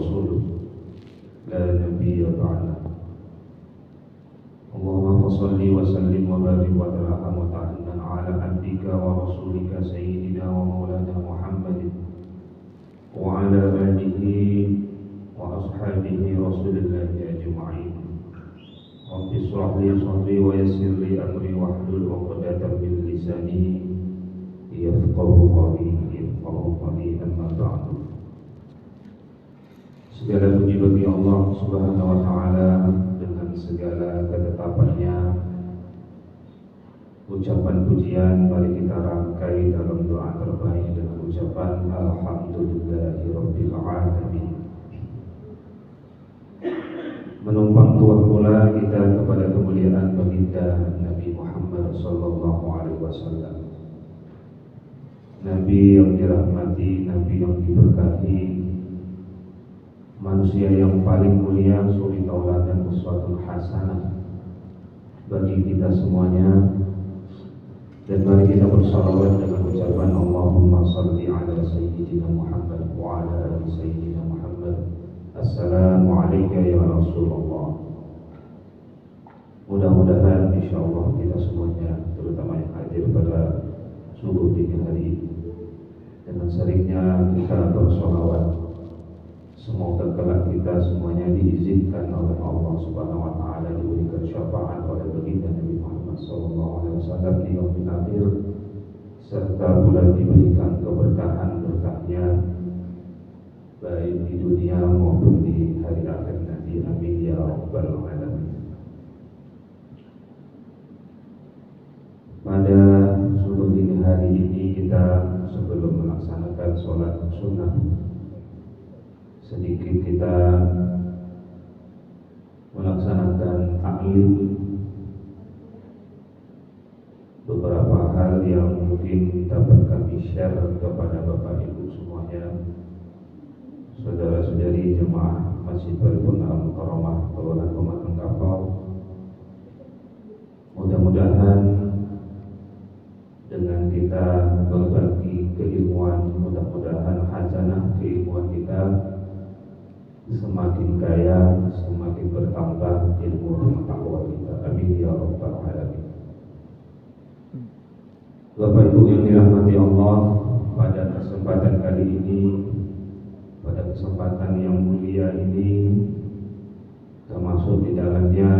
ورسوله لا نبي بعده. اللهم صل وسلم وبارك وترحم وتعنن على عبدك ورسولك سيدنا ومولانا محمد وعلى آله وأصحابه رسول الله أجمعين. رب اشرح لي صدري ويسر لي أمري واحلل عقدة من لساني yafqahu qawli amma ba'du. Segala puji bagi Allah Subhanahu wa taala dengan segala ketetapannya. Ucapan pujian mari kita rangkai dalam doa terbaik dengan ucapan alhamdulillahirabbil alamin. Menumpang tuah pula kita kepada kemuliaan baginda Nabi Muhammad sallallahu alaihi wasallam. Nabi yang dirahmati, Nabi yang diberkahi, manusia yang paling mulia, suri tauladan uswatun hasanah bagi kita semuanya. Dan mari kita bersalawat dengan ucapan Allahumma salli ala sayyidina Muhammad wa ala ali sayyidina Muhammad. Assalamualaikum ya Rasulullah. Mudah-mudahan insyaallah kita semuanya, terutama yang hadir pada subuh dini hari ini, dengan seringnya kita bersolawat, semoga kelak kita semuanya diizinkan oleh Allah Subhanahu wa taala diberikan syafaat oleh baginda Nabi Muhammad sallallahu alaihi wasallam di yaumil akhir, serta pula diberikan keberkahan berkahnya baik di dunia maupun di hari akhir nanti. Amin ya rabbal alamin. Pada subuh dini hari ini kita sebelum melaksanakan sholat sunnah, sedikit kita melaksanakan taklim beberapa hal yang mungkin dapat kami share kepada Bapak Ibu semuanya, saudara-saudari jemaah Masjid Balikun Al-Mukarramah Kelurahan Pematang Kapau. Mudah-mudahan dengan kita berbagi keilmuan, mudah-mudahan khazanah keilmuan kita semakin kaya, semakin bertambah ilmu pengetahuan kita. Amin ya rabbal alamin. Bapak Ibu yang dirahmati Allah, pada kesempatan kali ini, pada kesempatan yang mulia ini, termasuk di dalamnya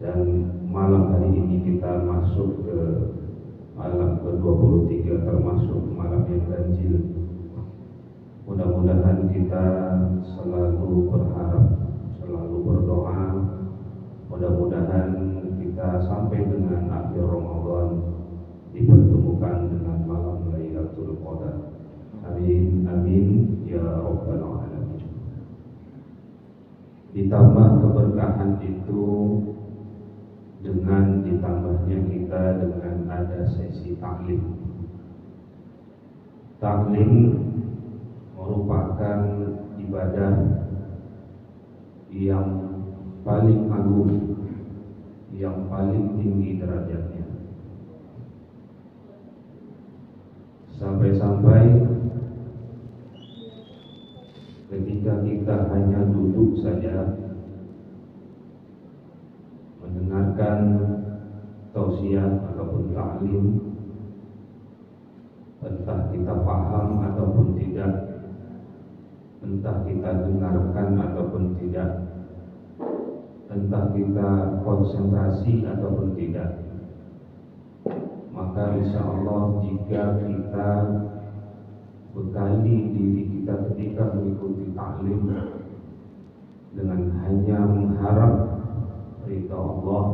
dan malam hari ini kita masuk ke malam ke-23, termasuk malam yang ganjil. Mudah-mudahan kita selalu berharap, selalu berdoa, mudah-mudahan kita sampai dengan akhir Ramadan dipertemukan dengan malam Lailatul Qadar. Amin amin ya rabbal alamin. Ditambah keberkahan itu dengan ditambahnya kita dengan ada sesi taklim. Taklim merupakan ibadah yang paling agung, yang paling tinggi derajatnya. Sampai-sampai ketika kita hanya duduk saja mendengarkan tausiah ataupun taklim, entah kita paham ataupun tidak, entah kita dengarkan ataupun tidak, entah kita konsentrasi ataupun tidak, maka insya Allah jika kita bekali diri kita ketika mengikuti taklim dengan hanya mengharap ridha Allah,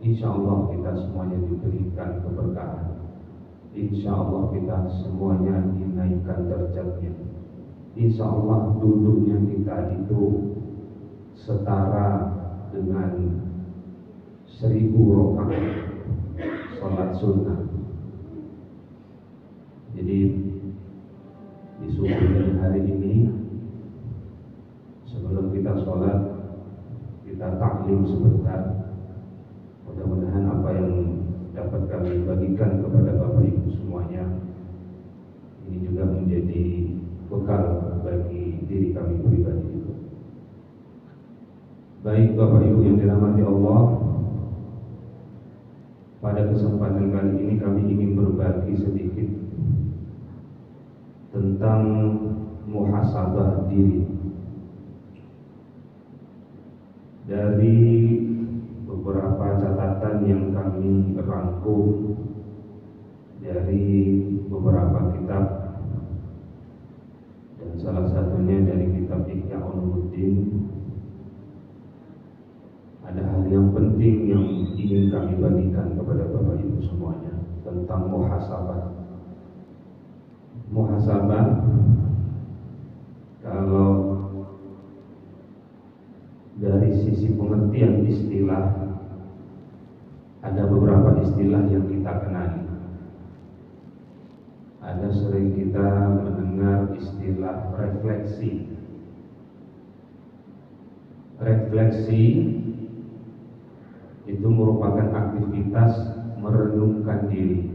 insya Allah kita semuanya diberikan keberkahan. Insya Allah kita semuanya dinaikkan derajatnya. Insya Allah duduknya kita itu setara dengan 1000 rakaat sholat sunnah. Jadi di subuh hari ini sebelum kita sholat, kita taklim sebentar. Mudah-mudahan apa yang dapat kami bagikan kepada Bapak Ibu semuanya ini juga menjadi bekal bagi diri kami pribadi juga. Baik Bapak Ibu yang dirahmati Allah, pada kesempatan kali ini kami ingin berbagi sedikit tentang muhasabah diri. Dari beberapa catatan yang kami rangkum dari beberapa kitab, dan salah satunya dari kitab Ihya Ulumuddin, ada hal yang penting yang ingin kami bagikan kepada Bapak Ibu semuanya tentang muhasabah. Muhasabah, kalau dari sisi pengertian istilah, ada beberapa istilah yang kita kenali. Ada sering kita mendengar istilah refleksi. Refleksi itu merupakan aktivitas merenungkan diri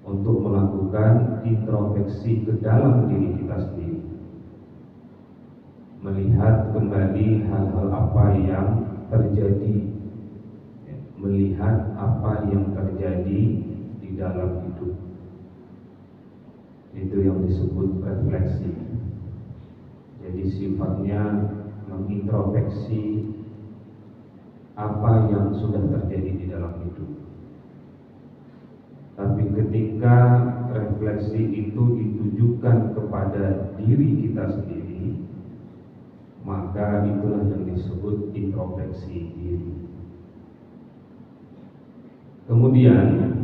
untuk melakukan introspeksi ke dalam diri kita sendiri, melihat kembali hal-hal apa yang terjadi, melihat apa yang terjadi di dalam hidup. Itu yang disebut refleksi. Jadi sifatnya mengintrospeksi apa yang sudah terjadi di dalam hidup. Tapi ketika refleksi itu ditujukan kepada diri kita sendiri, maka itulah yang disebut introspeksi diri. Kemudian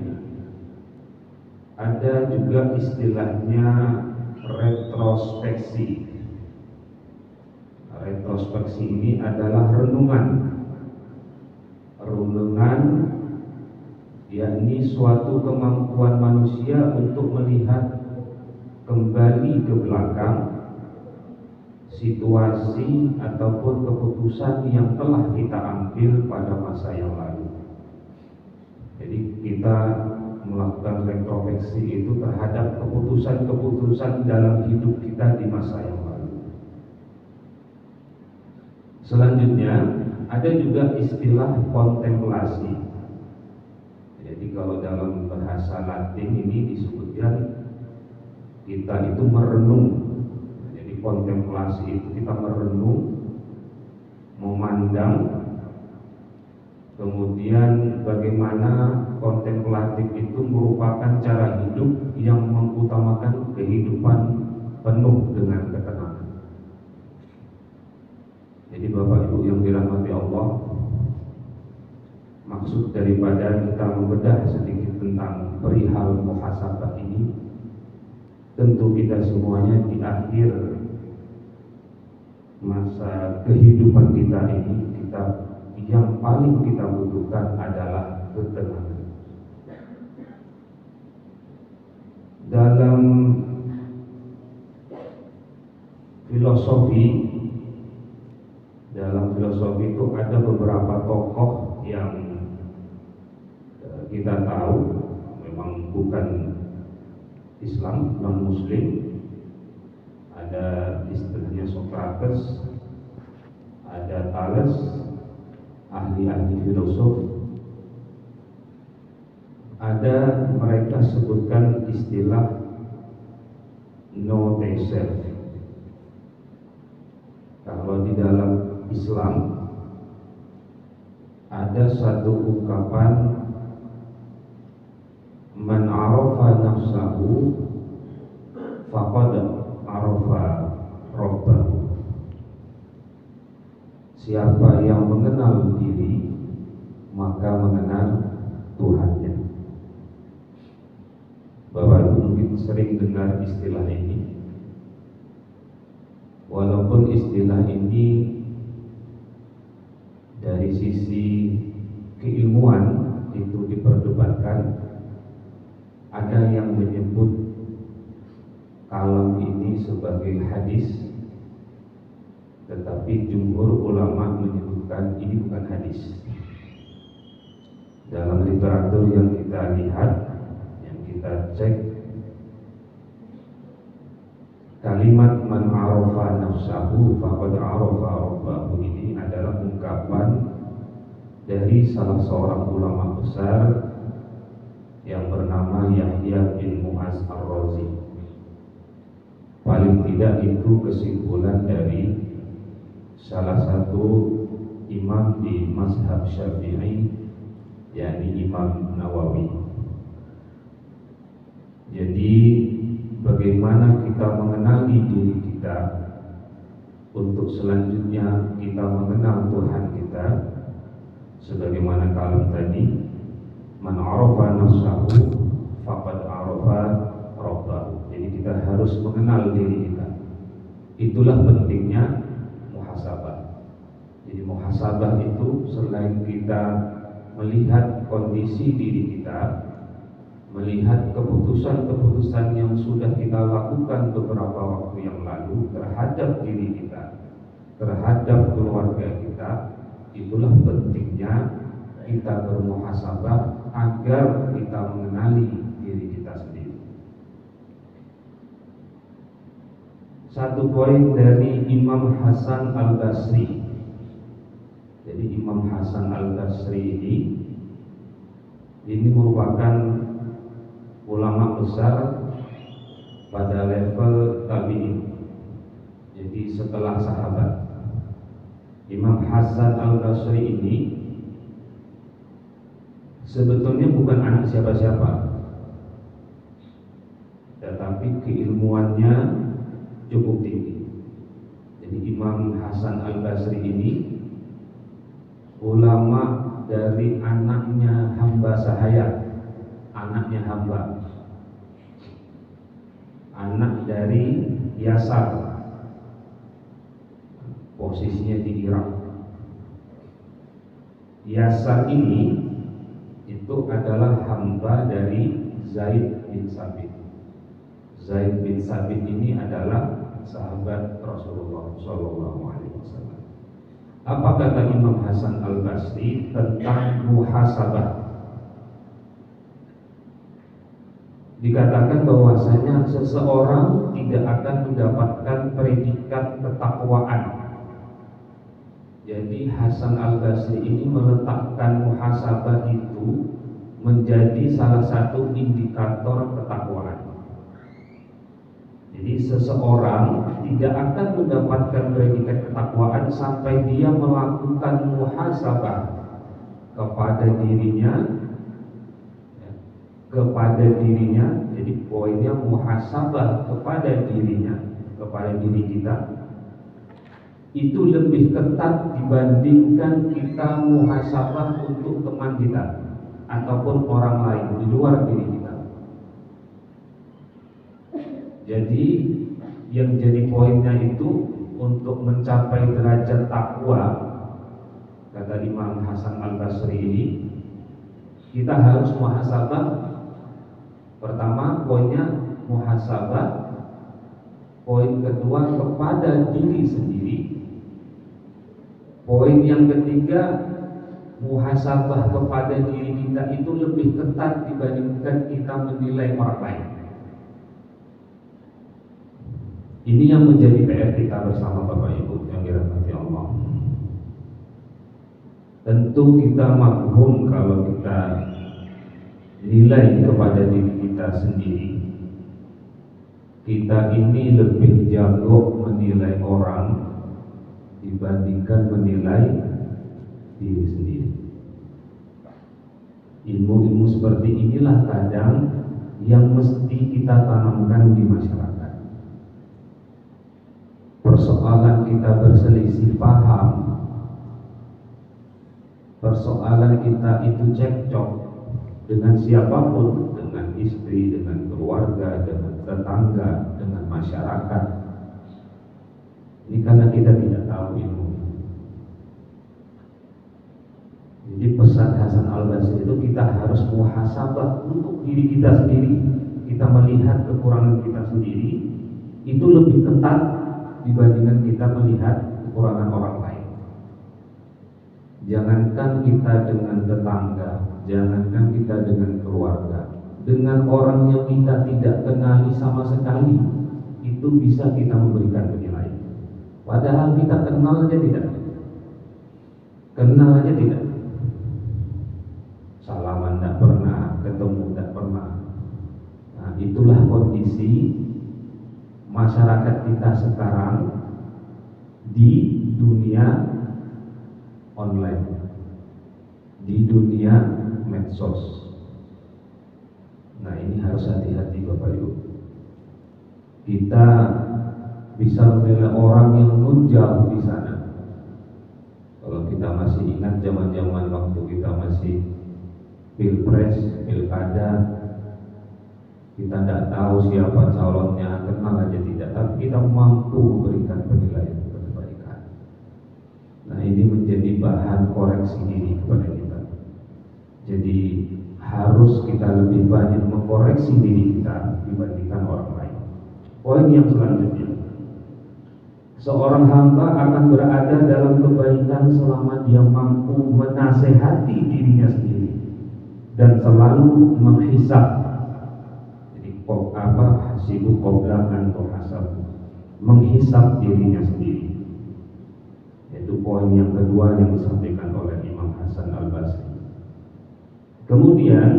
ada juga istilahnya retrospeksi. Retrospeksi ini adalah renungan, yakni suatu kemampuan manusia untuk melihat kembali ke belakang situasi ataupun keputusan yang telah kita ambil pada masa yang lalu. Jadi kita melakukan retrospeksi itu terhadap keputusan-keputusan dalam hidup kita di masa yang lalu. Selanjutnya ada juga istilah kontemplasi. Jadi kalau dalam bahasa Latin ini disebutkan kita itu merenung. Jadi kontemplasi itu kita merenung, memandang, kemudian bagaimana kontemplatif itu merupakan cara hidup yang mengutamakan kehidupan penuh dengan ketenangan. Jadi Bapak Ibu yang dirahmati Allah, maksud daripada kita membedah sedikit tentang perihal muhasabah ini, tentu kita semuanya di akhir masa kehidupan kita ini, yang paling kita butuhkan adalah ketenangan. Dalam filosofi itu ada beberapa tokoh yang kita tahu memang bukan Islam, non Muslim. Ada istilahnya Socrates, ada Thales, ahli-ahli filosof. Ada mereka sebutkan istilah no self. Kalau di dalam Islam ada satu ungkapan, man arafa nafsahu faqad arafa rabbahu. Siapa yang mengenal diri maka mengenal Tuhannya. Bapak Ibu mungkin sering dengar istilah ini. Walaupun istilah ini dari sisi keilmuan itu diperdebatkan, ada yang menyebut kalam ini sebagai hadis, tetapi jumhur ulama menyebutkan ini bukan hadis. Dalam literatur yang kita lihat, yang kita cek, Kalimat man arafa nafsahu faqad arafa rabbahu ini adalah ungkapan dari salah seorang ulama besar yang bernama Yahya bin Mu'az Ar-Razi. Paling tidak itu kesimpulan dari salah satu imam di mazhab Syafi'i, yakni Imam Nawawi. Jadi bagaimana kita mengenali diri kita untuk selanjutnya kita mengenal Tuhan kita, sebagaimana kalam tadi, man arafa nafsahu faqad arafa rabbahu. Jadi kita harus mengenal diri kita. Itulah pentingnya muhasabah. Jadi muhasabah itu selain kita melihat kondisi diri kita, melihat keputusan-keputusan yang sudah kita lakukan beberapa waktu yang lalu terhadap diri kita, terhadap keluarga kita, itulah pentingnya kita bermuhasabah agar kita mengenali diri kita sendiri. Satu poin dari Imam Hasan Al-Basri. Jadi Imam Hasan Al-Basri ini merupakan ulama besar pada level tabi'in. Jadi setelah sahabat. Imam Hasan Al-Basri ini sebetulnya bukan anak siapa-siapa, tetapi keilmuannya cukup tinggi. Jadi Imam Hasan Al-Basri ini ulama dari anaknya hamba sahaya, anaknya hamba, anak dari Yasar, posisinya di Irak. Yasar ini itu adalah hamba dari Zaid bin Sabit. Zaid bin Sabit ini adalah sahabat Rasulullah SAW. Apa kata Imam Hasan Al-Basri tentang muhasabah? Dikatakan bahwasanya seseorang tidak akan mendapatkan predikat ketakwaan. Jadi Hasan Al-Basri ini meletakkan muhasabah itu menjadi salah satu indikator ketakwaan. Jadi seseorang tidak akan mendapatkan predikat ketakwaan sampai dia melakukan muhasabah kepada dirinya, Jadi poinnya muhasabah kepada dirinya, kepada diri kita, itu lebih ketat dibandingkan kita muhasabah untuk teman kita ataupun orang lain di luar diri kita. Jadi yang jadi poinnya itu untuk mencapai derajat takwa, kata Imam Hasan Al-Basri ini, kita harus muhasabah. Pertama poinnya muhasabah, poin kedua kepada diri sendiri, poin yang ketiga muhasabah kepada diri kita itu lebih ketat dibandingkan kita menilai orang lain. Ini yang menjadi PR kita bersama Bapak Ibu yang dirahmati Allah. Tentu kita mafhum kalau kita nilai kepada diri kita sendiri, kita ini lebih jago menilai orang dibandingkan menilai diri sendiri. Ilmu-ilmu seperti inilah kadang yang mesti kita tanamkan di masyarakat. Persoalan kita berselisih paham, persoalan kita itu cekcok dengan siapapun, dengan istri, dengan keluarga, dengan tetangga, dengan masyarakat. Ini karena kita tidak tahu ilmu. Jadi pesan Hasan Al-Basri itu kita harus muhasabah untuk diri kita sendiri. Kita melihat kekurangan kita sendiri itu lebih ketat dibandingkan kita melihat kekurangan orang lain. Jangankan kita dengan tetangga, jangankan kita dengan keluarga, dengan orang yang kita tidak kenali sama sekali, kita itu bisa kita memberikan penilaian. Padahal kita kenal aja tidak, salaman tidak pernah, ketemu tidak pernah. Nah, itulah kondisi masyarakat kita sekarang di dunia online, di dunia medsos. Nah, ini harus hati-hati Bapak Ibu. Kita bisa menilai orang yang nun jauh di sana. Kalau kita masih ingat zaman-zaman waktu kita masih pilpres, pilkada, kita tidak tahu siapa calonnya, kenal aja tidak, tapi kita mampu memberikan penilaian kebaikan. Nah, ini menjadi bahan koreksi diri kepada kita. Jadi harus kita lebih banyak mengkoreksi diri kita dibandingkan orang lain. Poin yang selanjutnya, seorang hamba akan berada dalam kebaikan selama dia mampu menasehati dirinya sendiri dan selalu menghisap. Jadi hasibu qabla an tuhasab, menghisap dirinya sendiri. Itu poin yang kedua yang disampaikan oleh Imam Hasan Al-Basri. Kemudian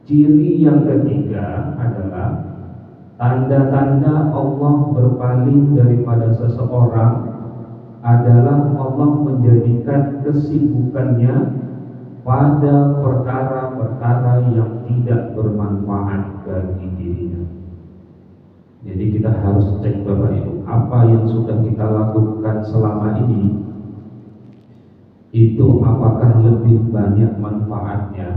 ciri yang ketiga adalah tanda-tanda Allah berpaling daripada seseorang adalah Allah menjadikan kesibukannya pada perkara-perkara yang tidak bermanfaat bagi dirinya. Jadi kita harus cek Bapak Ibu, apa yang sudah kita lakukan selama ini itu apakah lebih banyak manfaatnya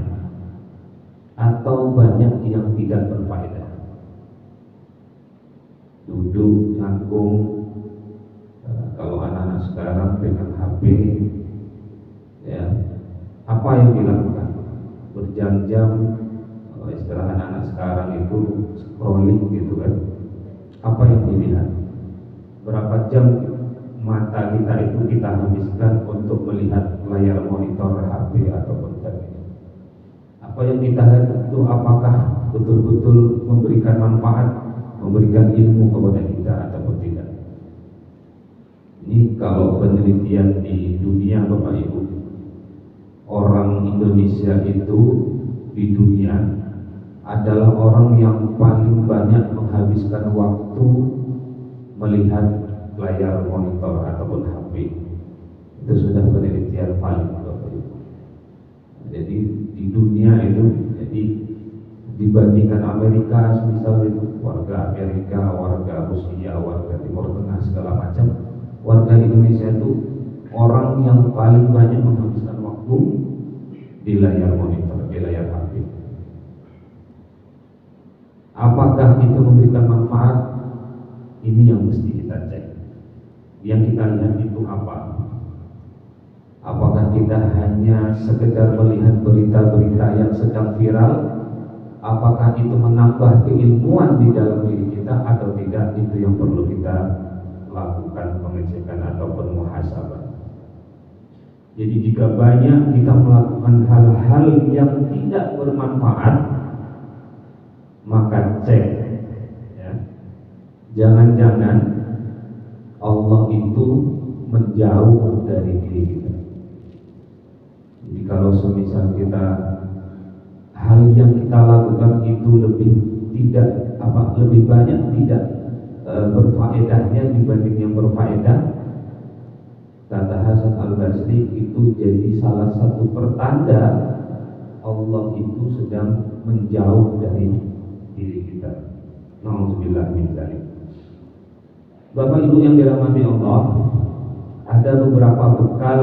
atau banyak yang tidak berfaedah. Duduk nyangkung, kalau anak-anak sekarang dengan HP, ya, apa yang dilakukan? Berjam-jam, kalau istilah anak-anak sekarang itu scrolling gitu kan. Apa yang dilihat? Berapa jam mata kita itu kita habiskan untuk melihat layar monitor HP ataupun tablet? Apa yang kita lihat itu apakah betul-betul memberikan manfaat, memberikan ilmu kepada kita ataupun tidak? Ini kalau penelitian di dunia Bapak Ibu, orang Indonesia itu di dunia adalah orang yang paling banyak menghabiskan waktu melihat layar monitor ataupun HP. Itu sudah penelitian valid Bapak Ibu. Jadi di dunia itu, jadi dibandingkan Amerika, misal itu warga Amerika, warga Rusia, warga Timur Tengah segala macam, warga Indonesia itu orang yang paling banyak menghabiskan waktu di layar monitor, di layar HP. Apakah itu memberikan manfaat? Ini yang mesti kita cek. Yang kita lihat itu apa? Apakah kita hanya sekedar melihat berita-berita yang sedang viral? Apakah itu menambah keilmuan di dalam diri kita atau tidak? Itu yang perlu kita lakukan pengecekan ataupun muhasabah. Jadi jika banyak kita melakukan hal-hal yang tidak bermanfaat, maka cek, ya, jangan-jangan Allah itu menjauh dari diri kita. Jadi kalau semisal kita hal yang kita lakukan itu lebih banyak tidak berfaedahnya dibanding yang berfaedah, kata Hasan Al-Basri, itu jadi salah satu pertanda Allah itu sedang menjauh dari diri kita. Nauzubillah min dzalik. Bapak Ibu yang dirahmati Allah, ada beberapa bekal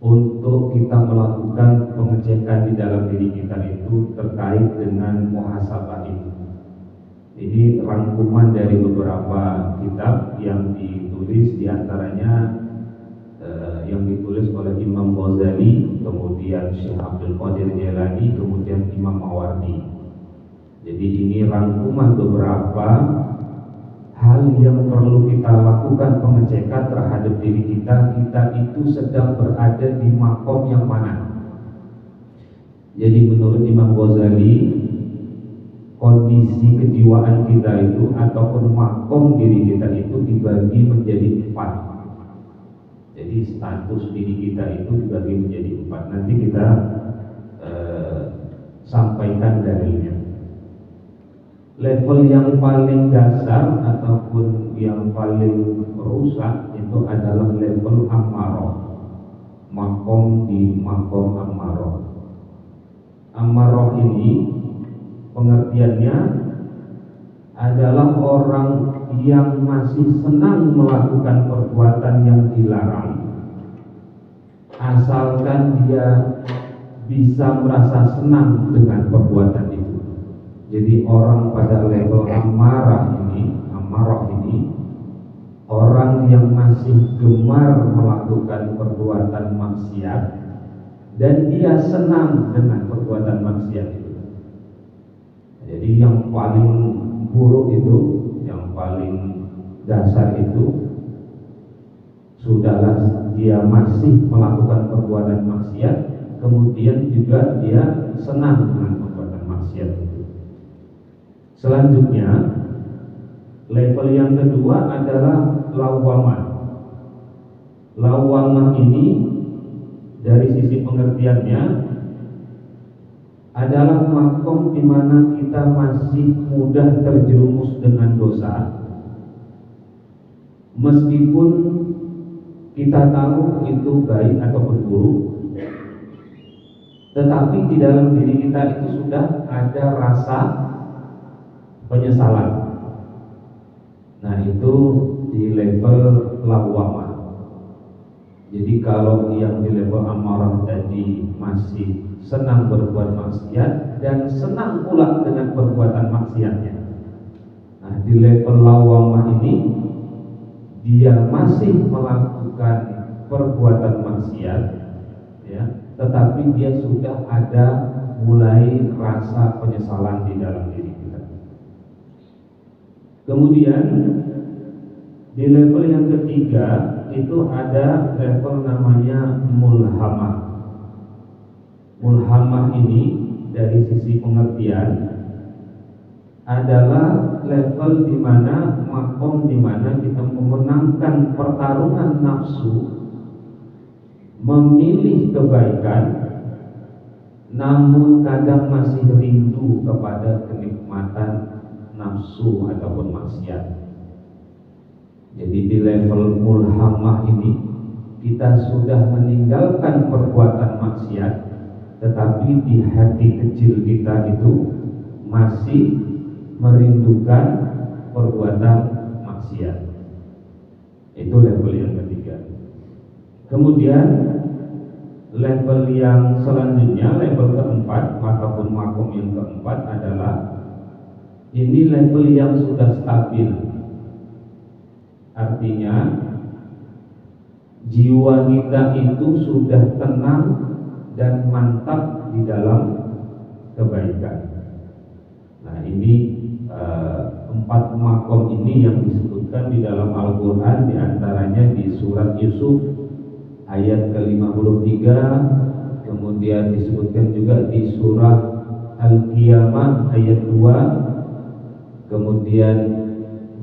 untuk kita melakukan pengecekan di dalam diri kita itu terkait dengan muhasabah ini. Ini rangkuman dari beberapa kitab yang ditulis, diantaranya yang ditulis oleh Imam Ghazali, kemudian Syekh Abdul Qadir Jailani, kemudian Imam Mawardi. Jadi ini rangkuman beberapa hal yang perlu kita lakukan pengecekan terhadap diri kita. Kita itu sedang berada di makom yang mana? Jadi menurut Imam Ghazali, kondisi kejiwaan kita itu ataupun makom diri kita itu dibagi menjadi 4. Jadi status diri kita itu dibagi menjadi 4. Nanti kita sampaikan dalilnya. Level yang paling dasar ataupun yang paling rusak itu adalah level amarah, makom di makom amarah. Amarah ini pengertiannya adalah orang yang masih senang melakukan perbuatan yang dilarang, asalkan dia bisa merasa senang dengan perbuatan itu. Jadi orang pada level amarah ini orang yang masih gemar melakukan perbuatan maksiat dan dia senang dengan perbuatan maksiat itu. Jadi yang paling buruk itu, yang paling dasar itu, sudahlah dia masih melakukan perbuatan maksiat, kemudian juga dia senang dengan perbuatan maksiat itu. Selanjutnya, level yang kedua adalah lawamah. Lawamah ini dari sisi pengertiannya adalah makom di mana kita masih mudah terjerumus dengan dosa, meskipun kita tahu itu baik ataupun buruk, tetapi di dalam diri kita itu sudah ada rasa penyesalan. Nah, itu di level lawamah. Jadi kalau yang di level amarah tadi masih senang berbuat maksiat dan senang pula dengan perbuatan maksiatnya. Nah, di level lawamah ini dia masih melakukan perbuatan maksiat, ya, tetapi dia sudah ada mulai rasa penyesalan di dalam diri kita. Kemudian di level yang ketiga itu ada level namanya mulhamah. Mulhamah ini dari sisi pengertian adalah level di mana makom di mana kita memenangkan pertarungan nafsu, memilih kebaikan, namun kadang masih rindu kepada kenikmatan nafsu ataupun maksiat. Jadi di level mulhamah ini kita sudah meninggalkan perbuatan maksiat, tetapi di hati kecil kita itu masih merindukan perbuatan maksiat. Itu level yang ketiga. Kemudian level yang selanjutnya, level keempat ataupun makom yang keempat adalah ini level yang sudah stabil. Artinya jiwa kita itu sudah tenang dan mantap di dalam kebaikan. Nah, ini 4 makom ini yang disebutkan di dalam Al-Quran, diantaranya di surat Yusuf ayat ke-53, kemudian disebutkan juga di surah Al-Qiyamah ayat 2, kemudian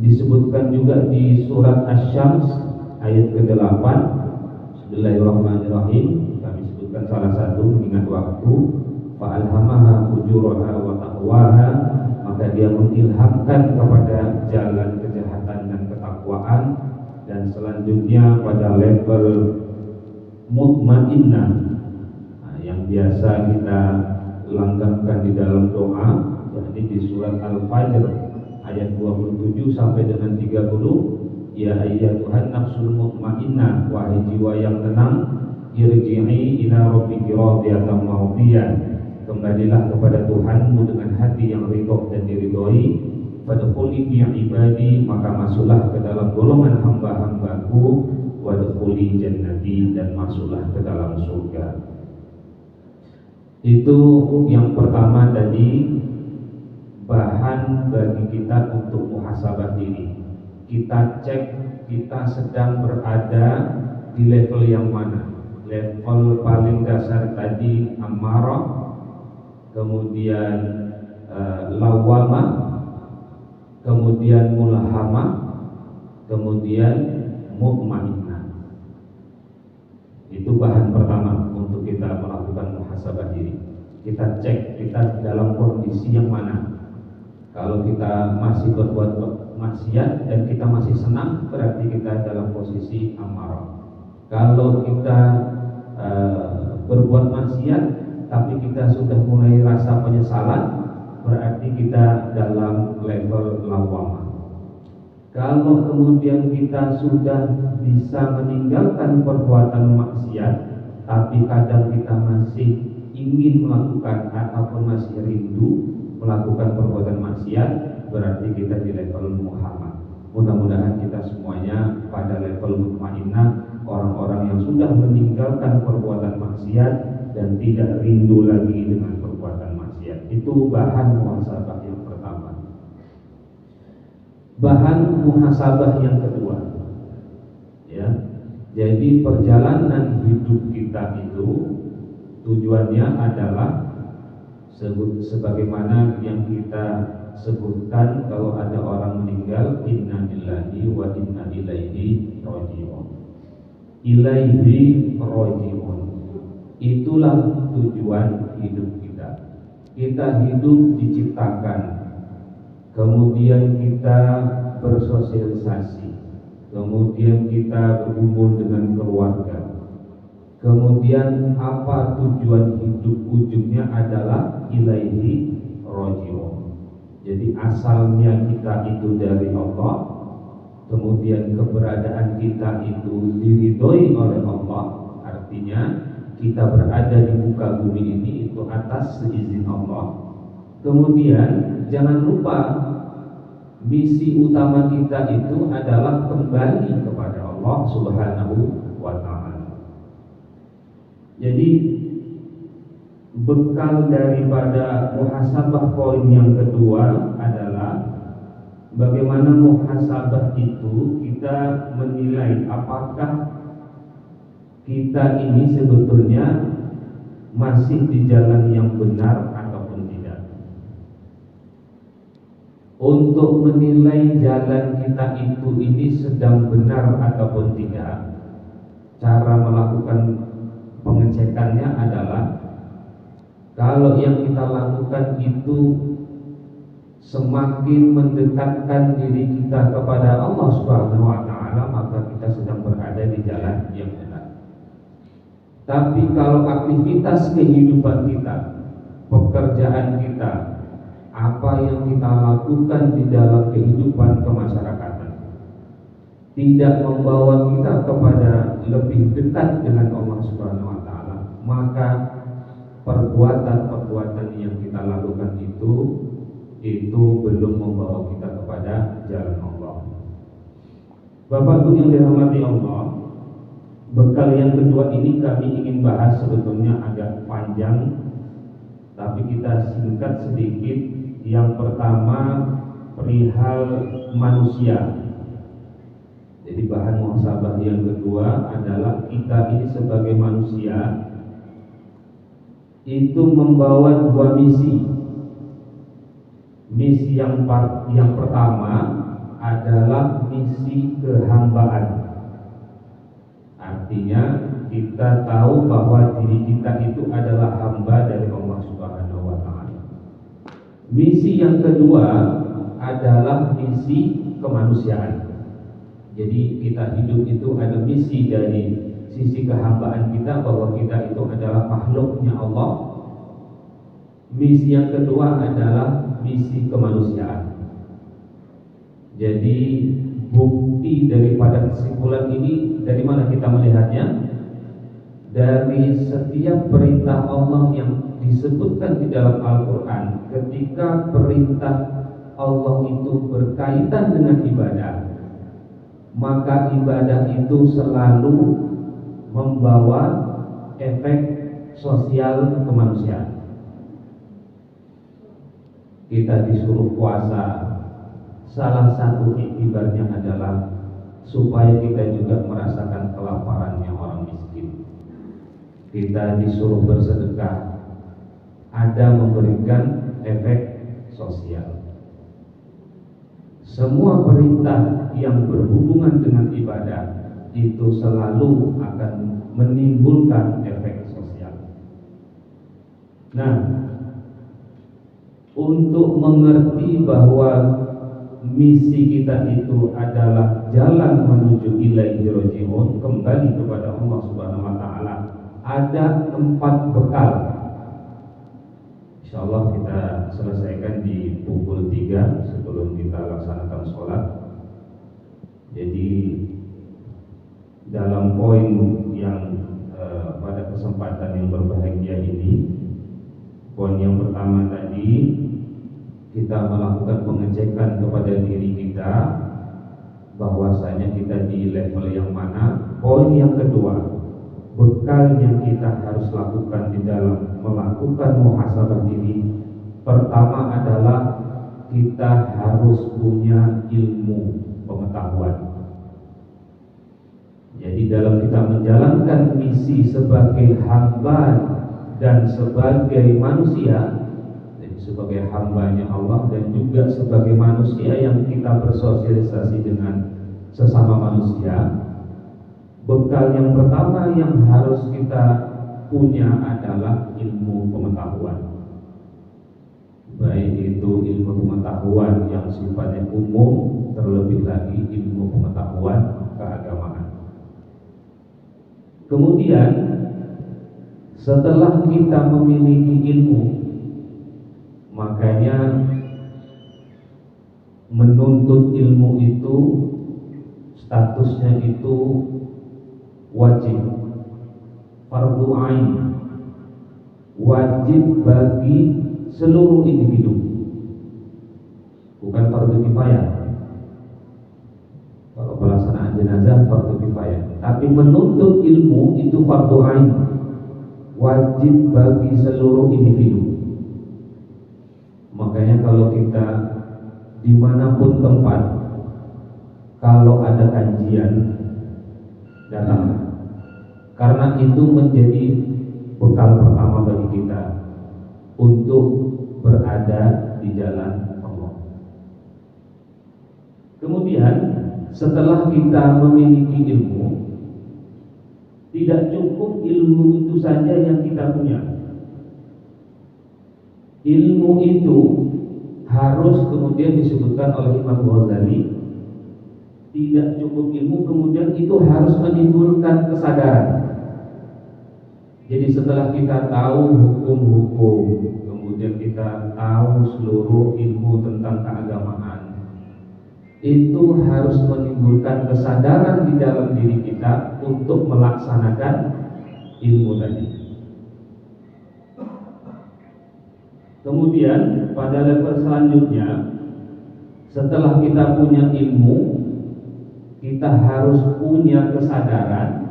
disebutkan juga di surat Asy-Syams ayat ke-8. Bismillahirrahmanirrahim. Kami sebutkan salah satu mengingat waktu. Fa'alhamaha fujuraha wa taqwaha, maka dia mengilhamkan kepada jalan kejahatan dan ketakwaan. Dan selanjutnya pada level mutmainnah, yang biasa kita langgengkan di dalam doa, yakni di surat Al-Fajr ayat 27 sampai dengan 30. Ya ayyatuhan nafsul mutmainnah, wahai jiwa yang tenang, irji'i ila rabbiki radiyatan mardiyah, kembalilah kepada Tuhanmu dengan hati yang ridho dan diridhoi. Fadkhuli fi ibadi, maka masuklah ke dalam golongan hamba-hambaku. Wadkhuli jannati, dan masuklah ke dalam surga. Itu yang pertama tadi, bahan bagi kita untuk muhasabah diri. Kita cek kita sedang berada di level yang mana. Level paling dasar tadi amarah, kemudian lawamah, kemudian mulhamah, kemudian mutmainnah. Itu bahan pertama untuk kita melakukan muhasabah diri. Kita cek kita dalam kondisi yang mana. Kalau kita masih berbuat maksiat dan kita masih senang, berarti kita dalam posisi amarah. Kalau kita berbuat maksiat tapi kita sudah mulai rasa penyesalan, berarti kita dalam level lawamah. Kalau kemudian kita sudah bisa meninggalkan perbuatan maksiat, tapi kadang kita masih ingin melakukan ataupun masih rindu melakukan perbuatan maksiat, berarti kita di level muhammad. Mudah-mudahan kita semuanya pada level mutmainnah, orang-orang yang sudah meninggalkan perbuatan maksiat dan tidak rindu lagi dengan perbuatan maksiat. Itu bahan muhasabah yang pertama. Bahan muhasabah yang kedua, ya. Jadi perjalanan hidup kita itu tujuannya adalah sebagaimana yang kita sebutkan, kalau ada orang meninggal, inna lillahi wa inna ilaihi raji'un. Ilaihi raji'un. Itulah tujuan hidup kita. Kita hidup diciptakan, kemudian kita bersosialisasi, kemudian kita berkumpul dengan keluarga, kemudian apa tujuan hidup ujungnya adalah ilaihi raji'un. Jadi asalnya kita itu dari Allah, kemudian keberadaan kita itu diridhoi oleh Allah. Artinya kita berada di muka bumi ini itu atas seizin Allah. Kemudian jangan lupa misi utama kita itu adalah kembali kepada Allah Subhanahu wa ta'ala. Jadi bekal daripada muhasabah poin yang kedua adalah bagaimana muhasabah itu kita menilai apakah kita ini sebetulnya masih di jalan yang benar ataupun tidak. Untuk menilai jalan kita itu ini sedang benar ataupun tidak, cara melakukan pengecekannya adalah kalau yang kita lakukan itu semakin mendekatkan diri kita kepada Allah Subhanahu wa ta'ala, maka kita sedang berada di jalan yang benar. Tapi kalau aktivitas kehidupan kita, pekerjaan kita, apa yang kita lakukan di dalam kehidupan kemasyarakatan tidak membawa kita kepada lebih dekat dengan Allah Subhanahu wa ta'ala, maka perbuatan-perbuatan yang kita lakukan itu belum membawa kita kepada jalan Allah. Bapak Ibu yang dirahmati Allah, bekal yang kedua ini kami ingin bahas sebetulnya agak panjang, tapi kita singkat sedikit. Yang pertama perihal manusia. Jadi bahan muhasabah yang kedua adalah kita ini sebagai manusia itu membawa dua misi. Misi yang pertama adalah misi kehambaan. Artinya kita tahu bahwa diri kita itu adalah hamba dari Allah Subhanahu wa ta'ala. Misi yang kedua adalah misi kemanusiaan. Jadi kita hidup itu ada misi dari sisi kehambaan kita, bahwa kita itu adalah makhluknya Allah. Misi yang kedua adalah misi kemanusiaan. Jadi bukti daripada kesimpulan ini dari mana kita melihatnya? Dari setiap perintah Allah yang disebutkan di dalam Al-Quran. Ketika perintah Allah itu berkaitan dengan ibadah, maka ibadah itu selalu membawa efek sosial kemanusiaan. Kita disuruh puasa, salah satu iktibarnya adalah supaya kita juga merasakan kelaparannya orang miskin. Kita disuruh bersedekah, ada memberikan efek sosial. Semua perintah yang berhubungan dengan ibadah itu selalu akan menimbulkan efek sosial. Nah, untuk mengerti bahwa misi kita itu adalah jalan menuju ilaihi raji'un, kembali kepada Allah Subhanahu wa taala, ada 4 bekal. Insyaallah kita selesaikan di pukul 3 sebelum kita laksanakan sholat. Jadi dalam poin yang pada kesempatan yang berbahagia ini, poin yang pertama tadi, kita melakukan pengecekan kepada diri kita bahwasanya kita di level yang mana. Poin yang kedua, bekal yang kita harus lakukan di dalam melakukan muhasabah diri, pertama adalah kita harus punya ilmu pengetahuan. Jadi dalam kita menjalankan misi sebagai hamba dan sebagai manusia, jadi sebagai hambanya Allah dan juga sebagai manusia yang kita bersosialisasi dengan sesama manusia, bekal yang pertama yang harus kita punya adalah ilmu pengetahuan. Baik itu ilmu pengetahuan yang sifatnya umum, terlebih lagi ilmu pengetahuan keagamaan. Kemudian setelah kita memiliki ilmu, makanya menuntut ilmu itu statusnya itu wajib, fardu ain, wajib bagi seluruh individu, bukan fardu kifayah. Kalau pelaksanaan jenazah fardu kifayah, tapi menuntut ilmu itu fardu ain, wajib bagi seluruh individu. Makanya kalau kita dimanapun tempat, kalau ada kajian, datang, karena itu menjadi bekal pertama bagi kita untuk berada di jalan Allah. Kemudian setelah kita memiliki ilmu, tidak cukup ilmu itu saja yang kita punya. Ilmu itu harus, kemudian disebutkan oleh Imam Ghazali, tidak cukup ilmu, kemudian itu harus menimbulkan kesadaran. Jadi setelah kita tahu hukum-hukum, kemudian kita tahu seluruh ilmu tentang keagamaan, itu harus menimbulkan kesadaran di dalam diri kita untuk melaksanakan ilmu tadi. Kemudian pada level selanjutnya, setelah kita punya ilmu, kita harus punya kesadaran.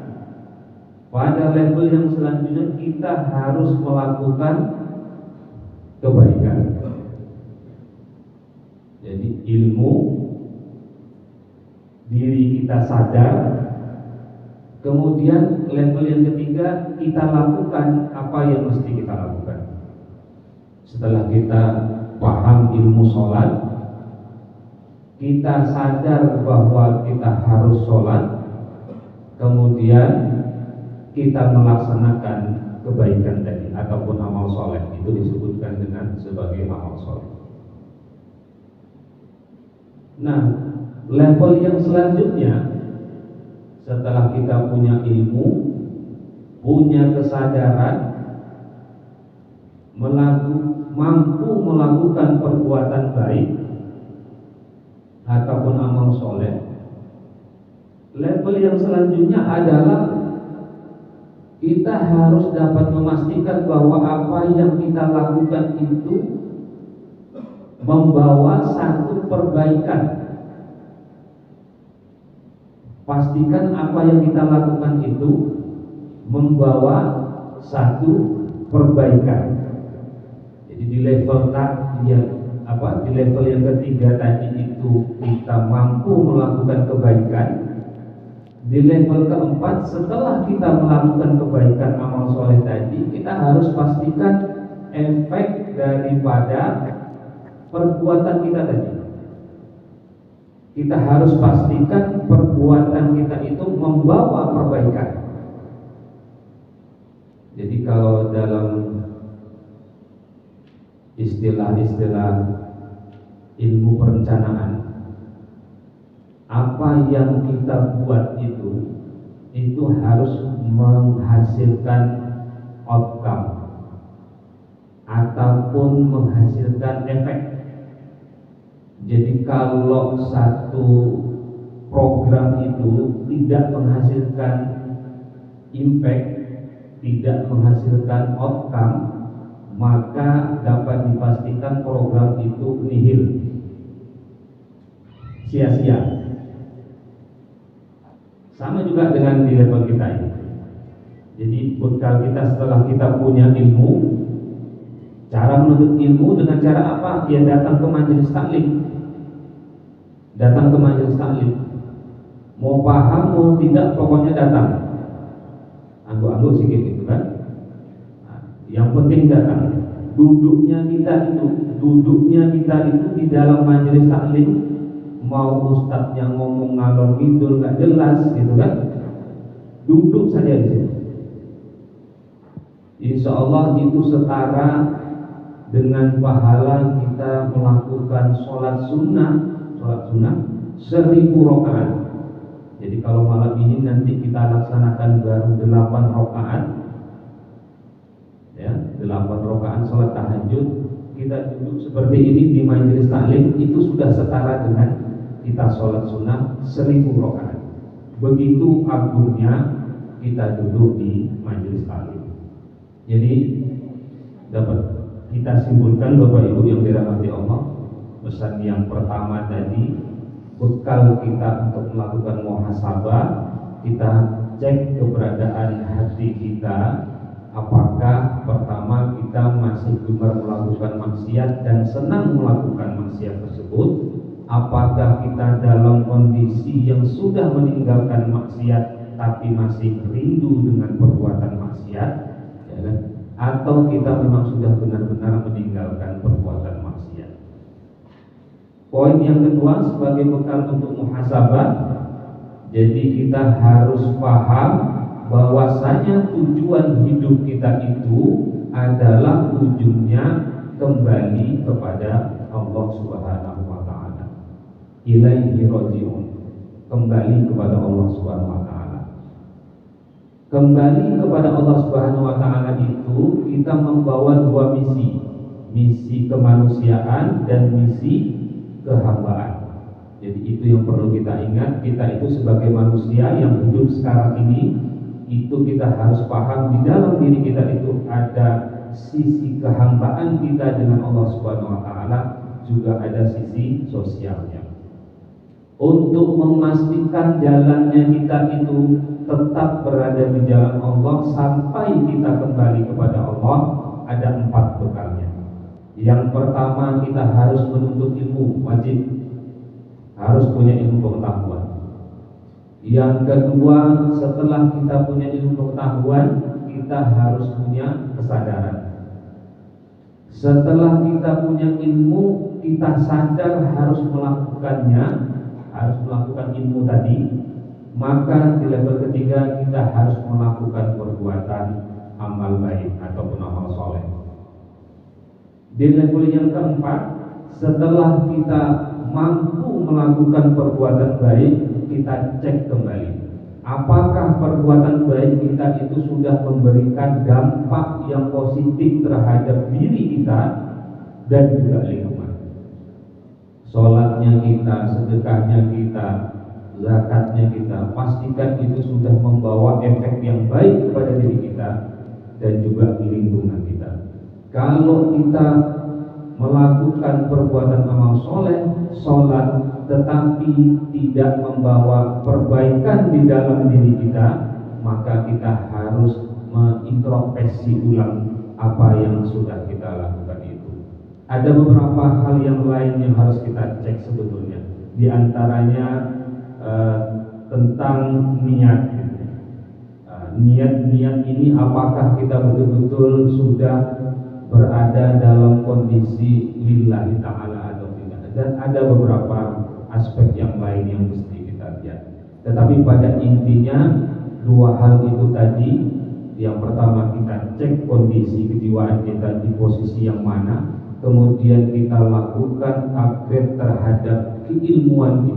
Pada level yang selanjutnya kita harus melakukan kebaikan. Jadi ilmu, diri kita sadar, kemudian level yang ketiga kita lakukan apa yang mesti kita lakukan. Setelah kita paham ilmu sholat, kita sadar bahwa kita harus sholat, kemudian kita melaksanakan kebaikan tadi ataupun amal soleh, itu disebutkan dengan sebagai amal soleh. Nah, level yang selanjutnya, setelah kita punya ilmu, punya kesadaran, mampu melakukan perbuatan baik ataupun amal soleh, level yang selanjutnya adalah kita harus dapat memastikan bahwa apa yang kita lakukan itu membawa satu perbaikan. Pastikan apa yang kita lakukan itu membawa satu perbaikan. Jadi di level di level yang ketiga tadi itu kita mampu melakukan kebaikan. Di level keempat, setelah kita melakukan kebaikan amal soleh tadi, kita harus pastikan efek daripada perbuatan kita tadi. Kita harus pastikan perbuatan kita itu membawa perbaikan. Jadi kalau dalam istilah-istilah ilmu perencanaan, apa yang kita buat itu harus menghasilkan outcome ataupun menghasilkan efek. Jadi kalau satu program itu tidak menghasilkan impact, tidak menghasilkan outcome, maka dapat dipastikan program itu nihil, sia-sia. Sama juga dengan di level kita ini. Jadi bekal kita setelah kita punya ilmu, cara menuntut ilmu dengan cara apa? Ya datang ke majelis taklim. Datang ke majelis taklim. Mau paham mau tidak, pokoknya datang. Angguk-angguk sikit gitu kan. Nah, yang penting datang. Duduknya kita itu di dalam majelis taklim. Mau ustadznya ngomong ngalor ngidul gak jelas gitu kan, duduk saja di situ. Insya Allah itu setara dengan pahala kita melakukan sholat sunnah 1000 rakaat. Jadi kalau malam ini nanti kita laksanakan baru 8 rakaat, ya 8 rakaat sholat tahajud, kita duduk seperti ini di majelis taklim, itu sudah setara dengan kita sholat sunnah 1000 rakaat. Begitu agungnya kita duduk di majelis taklim. Jadi dapat kita simpulkan Bapak Ibu yang dirahmati Allah, pesan yang pertama tadi, bekal kita untuk melakukan muhasabah, kita cek keberadaan hati kita. Apakah pertama kita masih gemar melakukan maksiat dan senang melakukan maksiat tersebut? Apakah kita dalam kondisi yang sudah meninggalkan maksiat tapi masih rindu dengan perbuatan maksiat, ya kan? Atau kita memang sudah benar-benar meninggalkan perbuatan maksiat? Poin yang kedua sebagai bekal untuk muhasabah, jadi kita harus paham bahwasanya tujuan hidup kita itu adalah ujungnya kembali kepada Allah Subhanahu wa taala. Ilaihi raji'un. Kembali kepada Allah Subhanahu wa taala. Kembali kepada Allah Subhanahu wa taala itu kita membawa dua misi. Misi kemanusiaan dan misi kehambaan. Jadi itu yang perlu kita ingat, kita itu sebagai manusia yang hidup sekarang ini, itu kita harus paham di dalam diri kita itu ada sisi kehambaan kita dengan Allah Subhanahu wa taala, juga ada sisi sosialnya. Untuk memastikan jalannya kita itu tetap berada di jalan Allah sampai kita kembali kepada Allah, ada 4 bekalnya. Yang pertama, kita harus menuntut ilmu, wajib, harus punya ilmu pengetahuan. Yang kedua, setelah kita punya ilmu pengetahuan, kita harus punya kesadaran. Setelah kita punya ilmu, kita sadar harus melakukannya, harus melakukan ilmu tadi, maka di level ketiga kita harus melakukan perbuatan amal baik ataupun amal soleh. Di level yang keempat, setelah kita mampu melakukan perbuatan baik, kita cek kembali apakah perbuatan baik kita itu sudah memberikan dampak yang positif terhadap diri kita dan juga lingkungan. Sholatnya kita, sedekahnya kita, zakatnya kita, pastikan itu sudah membawa efek yang baik kepada diri kita dan juga lingkungan kita. Kalau kita melakukan perbuatan amal soleh, sholat, tetapi tidak membawa perbaikan di dalam diri kita, maka kita harus mengintrospeksi ulang apa yang sudah kita lakukan itu. Ada beberapa hal yang lain yang harus kita cek sebetulnya. Di antaranya tentang niat. Niat ini apakah kita betul-betul sudah berada dalam kondisi lillahi ta'ala dan ada beberapa aspek yang lain yang mesti kita lihat. Tetapi pada intinya dua hal itu tadi, yang pertama kita cek kondisi kejiwaan kita di posisi yang mana, kemudian kita lakukan upgrade terhadap keilmuan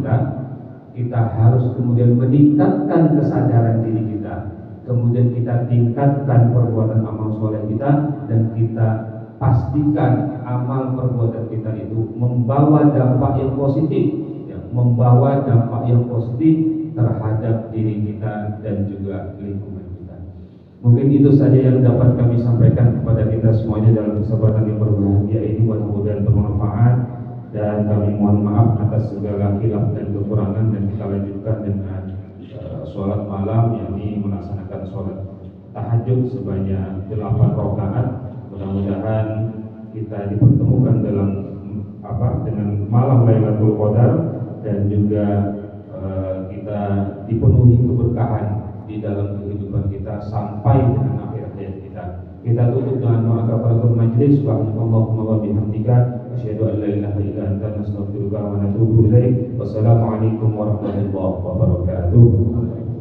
kita harus kemudian meningkatkan kesadaran diri kita, kemudian kita tingkatkan perbuatan amal soleh kita, dan kita pastikan amal perbuatan kita itu membawa dampak yang positif, ya, membawa dampak yang positif terhadap diri kita dan juga lingkungan kita. Mungkin itu saja yang dapat kami sampaikan kepada kita semuanya dalam kesempatan yang berbahagia ini. Mudah-mudahan bermanfaat, dan kami mohon maaf atas segala khilaf dan kekurangan. Dan kita lanjutkan dengan sholat malam, yakni melaksanakan sholat tahajud sebanyak 8 rakaat. Mudah-mudahan kita dipertemukan dalam dengan malam Lailatul Qadar, dan juga kita dipenuhi keberkahan di dalam kehidupan kita sampai dengan akhir hayat kita. Kita tutup dengan doa kafaratul majlis. Subhanallahumma wa bihamdika asyhadu an la ilaha illa anta nastaghfiruka wa natubu ilaik. Wassalamualaikum warahmatullahi wabarakatuh.